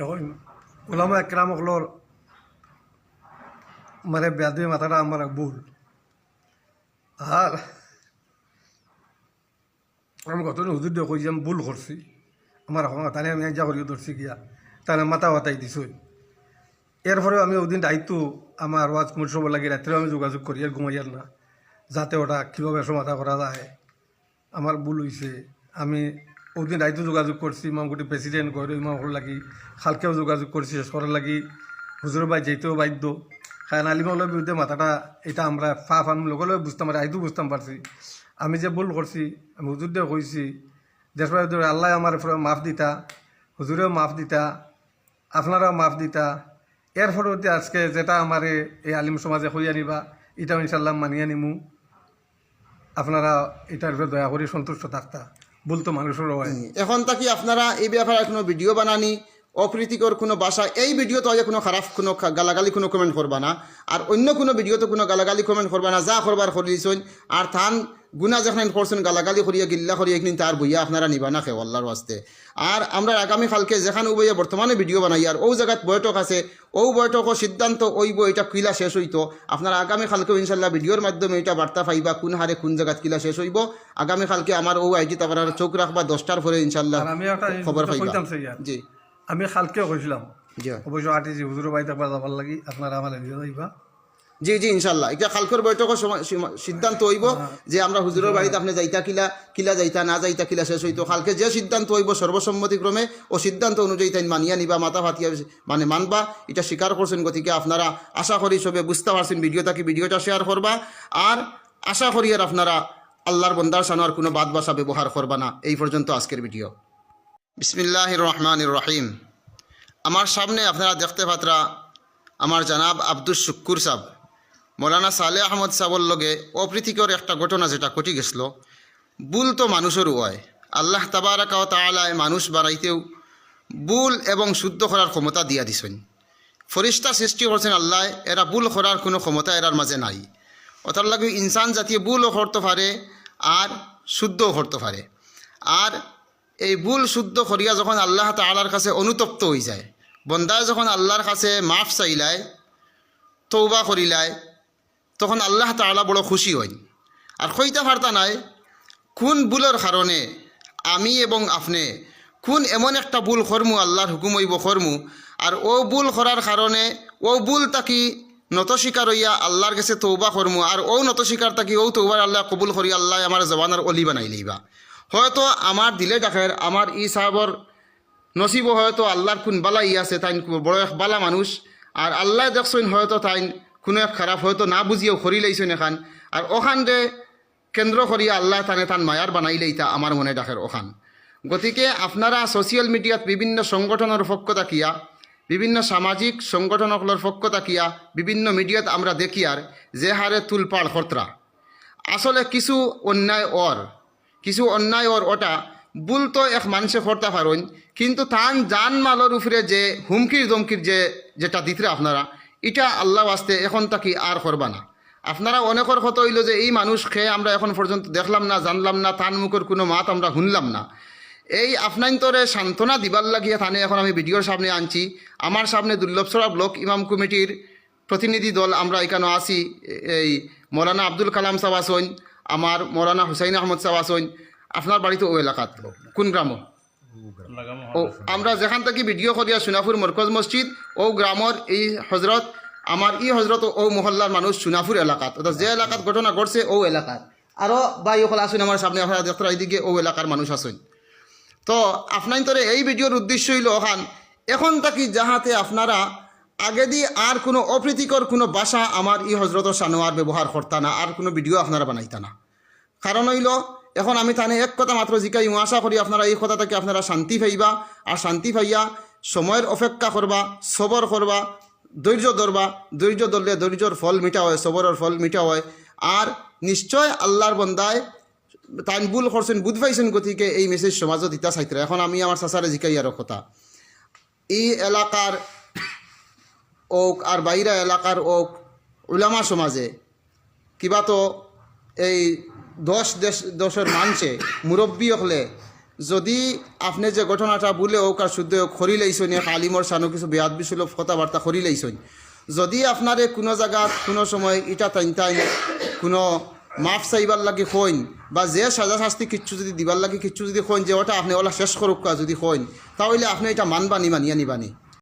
এখন ওলামা একরাম হকলর মানে ব্যাধি মাথাটা আমার ভুল। আর আমি কত হুজুর দিয়ে কই যে আমি ভুল করছি, আমার এখন তাহলে আমি যা করি ধরছি গিয়া তাহলে মাথা বাতাই দিছই। এরপরেও আমি ওদিন দায়িত্ব আমার ওয়াজ মুসব লাগে রাত্রেও আমি যোগাযোগ করি আর ঘুমাইয়ার না, যাতে ওটা কীভাবে সমাধা করা যায়। আমার ভুল হয়েছে। আমি ওদিন দায়িত্ব যোগাযোগ করছি ইমামগুটি প্রেসিডেন্ট করে ইমামগুলো লাগি, খালকেও যোগাযোগ করছি শেষ করার লাগি হুজুর ভাই যেতেও বাধ্য। খান আলিমাগুলোর বিরুদ্ধে মাথাটা এটা আমরা আমি লগলে বুঝতাম পারি, আইতো বুঝতাম পারছি আমি যে ভুল করছি। আমি হুজুর দিয়ে কইছি দেশ আল্লাহ আমার মাফ দিতা, হুজুরেও মাফ দিতা, আপনারাও মাফ দিতা। এর ফলতে আজকে যেটা আমার এই আলিম সমাজে হইয়া নিবা এটাও ইনশাল্লাহ মানিয়ে নিমু। আপনারা এটার উপরে দয়া করে সন্তুষ্ট থাকতা, বলতো মানুষেরও হয়। এখন তাকি আপনারা এই ব্যাপারে কোনো ভিডিও বানানি, অপ্রীতিকর কোনো ভাষা, এই ভিডিও তো কোনো খারাপ কোনো গালাগালি কোনো কমেন্ট করবা না, আর অন্য কোনো ভিডিওতে কোনো গালাগালি কমেন্ট করবা না, যা করবার করিয়েছেন। আর থান গুণা যেখানে করছেন গালাগালি করিয়া গিল্লা করিয়া এখানে তার বইয়া আপনারা নিবা না খেয়ে আল্লাহর ওয়াস্তে। আর আমরা আগামীকালকে যেখানে বইয়া বর্তমানে ভিডিও বানাই আর ও জায়গাত বৈঠক আছে, ও বৈঠকও সিদ্ধান্ত ওইব এটা কিলা শেষ হইতো। আপনারা আগামীকালকেও ইনশাল্লাহ ভিডিওর মাধ্যমে এটা বার্তা পাইবা কোন হারে কোন জায়গাত কিলা শেষ হইব। আগামীকালকে আমার ও আইটি আপনারা চোখ রাখবা 10টার পরে ইনশাল্লাহ খবর পাইবা। জি আমি খালকেও কইছিলাম জি অবশ্য আটিছি হুজুরের বাড়িতে একবার যাবার লাগি, আপনারা আমার এগিয়ে যাইবা। জি জি ইনশাল্লাহ এটা কালকের বৈঠকের সিদ্ধান্ত হইব যে আমরা হুজুরের বাড়িতে আপনি যাইতা কিলা যাইতা না যাইতা কিলা শেষ হইতো। কালকে যে সিদ্ধান্ত হইব সর্বসম্মতিক্রমে ও সিদ্ধান্ত অনুযায়ী তাই মানিয়া নিবা, মাথা ফাতিয়া মানে মানবা, এটা স্বীকার করছেন। গতিকে আপনারা আশা করি সবে বুঝতে পারছেন ভিডিওটা শেয়ার করবা। আর আশা করি আর আপনারা আল্লাহর বন্দার সানোয়ার কোনো বাদ বাসা ব্যবহার করবা না। এই পর্যন্ত আজকের ভিডিও। বিসমিল্লাহির রহমানির রহিম। আমার সামনে আপনারা দেখতে পাত্রা আমার জানাব আব্দুল শুক্কুর সাহেব মৌলানা সালেহ আহমদ সাহর লগে অপ্রীতিকর একটা ঘটনা যেটা ঘটি গেছিল। ভুল তো মানুষেরও হয়, আল্লাহ তাবারাকা ওয়া তাআলা মানুষ বানাইতেও ভুল এবং শুদ্ধ করার ক্ষমতা দিয়া দিছেন। ফরিস্তা সৃষ্টি করছেন আল্লাহ, এরা ভুল করার কোনো ক্ষমতা এরার মাঝে নাই। ওটার লাগে ইনসান জাতীয় ভুলও করতে পারে আর শুদ্ধও করতে পারে। আর এই ভুল শুদ্ধ করিয়া যখন আল্লাহ তাআলার কাছে অনুতপ্ত হয়ে যায়, বন্দায় যখন আল্লাহর কাছে মাফ চাইলায়, তৌবা করিলায়, তখন আল্লাহ তাআলা বড় খুশি হন। আর কইতে পারতা নাই কোন ভুলের কারণে আমি এবং আপনি কোন এমন একটা ভুল করমু, আল্লাহর হুকুম হইব করমু, আর ও ভুল করার কারণে ও ভুল তাকি নত স্বীকার হইয়া আল্লাহর কাছে তৌবা করমু, আর ও নত স্বীকার তাকি ও তৌবার আল্লাহ কবুল করি আল্লাহ আমার জবানের অলি বানাই লইবা। হয়তো আমার দিলে ডাকের আমার ই সাহাবর নসিব হয়তো আল্লাহর কোন বালা ই আছে, তাই বড় এক বালা মানুষ, আর আল্লাহ দেখছেন হয়তো তাই কোনো এক খারাপ হয়তো না বুঝিয়েও খরি লাইছেন এখান, আর ওখান রে কেন্দ্র করিয়া আল্লাহ তানে তান মায়ার বানাই লইতা আমার মনে ডাকের ওখান। গতিকে আপনারা সোশিয়াল মিডিয়াত বিভিন্ন সংগঠনের পক্ষ থাকিয়া, বিভিন্ন সামাজিক সংগঠনগুলোর পক্ষ থাকিয়া বিভিন্ন মিডিয়াত আমরা দেখি আর যে হারে তুলপাড় খরতরা, আসলে কিছু অন্যায় ওটা ভুল তো এক মানুষে করতে পারেন, কিন্তু তান জান মালের উপরে যে হুমকির ধমকির যেটা দিতে আপনারা, এটা আল্লাহ আসতে এখন তাকি আর করবা না। আপনারা অনেকের কথা হইল যে এই মানুষ খেয়ে আমরা এখন পর্যন্ত দেখলাম না, জানলাম না, তান মুখের কোনো মাত আমরা শুনলাম না। এই আপনাইন্তরে সান্ত্বনা দিবার লাগিয়ে থানে এখন আমি ভিডিওর সামনে আনছি। আমার সামনে দুর্লভছড়া ব্লক ইমাম কমিটির প্রতিনিধি দল আমরা এখানে আসি। এই মৌলানা আব্দুল কালাম সাহেব আসইন, আমার মৌলানা হুসাইন আহমদ সাহেব আসইন। আপনার বাড়িতে ও এলাকাত কোন গ্রাম? ও আমরা যেখান থেকে ভিডিও করিয়া সোনাপুর মরকজ মসজিদ ও গ্রামের এই হজরত, আমার ই হজরত ও মহল্লার মানুষ সোনাপুর এলাকাত, অর্থাৎ যে এলাকাত ঘটনা ঘটছে ও এলাকার। আরও বাই ওখানে আসুন আমার সামনে, আপনারা দেখতে এইদিকে ও এলাকার মানুষ আসুন। তো আপনার তরে এই ভিডিওর উদ্দেশ্য হইল ওখান এখন তাকি যাহাতে আপনারা আগে দিয়ে আর কোনো অপ্রীতিকর কোনো ভাষা আমার ই হজরত সানোয়ার ব্যবহার করতা না, আর কোনো ভিডিও আপনারা বানাইতা না। কারণ হইল এখন আমি তানে এক কথা মাত্র জিকাই আশা করি আপনারা এই কথা থেকে আপনারা শান্তি পাইবা, আর শান্তি পাইয়া সময়ের অপেক্ষা করবা, সবর করবা, ধৈর্য ধরবা। ধৈর্য ধরলে ধৈর্যর ফল মিঠা হয়, সবরের ফল মিঠা হয়। আর নিশ্চয় আল্লাহর বন্দায় তাই ভুল করছেন, বুধ পাইছেন, গতিকে এই মেসেজ সমাজও দিতা চাইতে। এখন আমি আমার চাচারে জিকাই আরও কথা, এই এলাকার ওক আর বাইরা এলাকার ওক উলামা সমাজে কিবা তো এই দশের মানুষে মুরব্বী হলে যদি আপনি যে ঘটনাটা বলে হোক আর শুদ্ধ হোক খরি লাইছনি আলিমর সানো কিছু বেয়াদ বিশুল কথাবার্তা খরি লাইছনি যদি আপনারে কোনো জায়গা কোনো সময় ইটা টাইন কোনো মাফ চাইবার লাগে কইন বা যে সাজা শাস্তি কিচ্ছু যদি দিবার লাগে কিচ্ছু যদি কইন যে ওটা আপনি ওলা শেষ করুক যদি কইন তাহলে আপনি এটা মানবানি মানিয়া নিবানি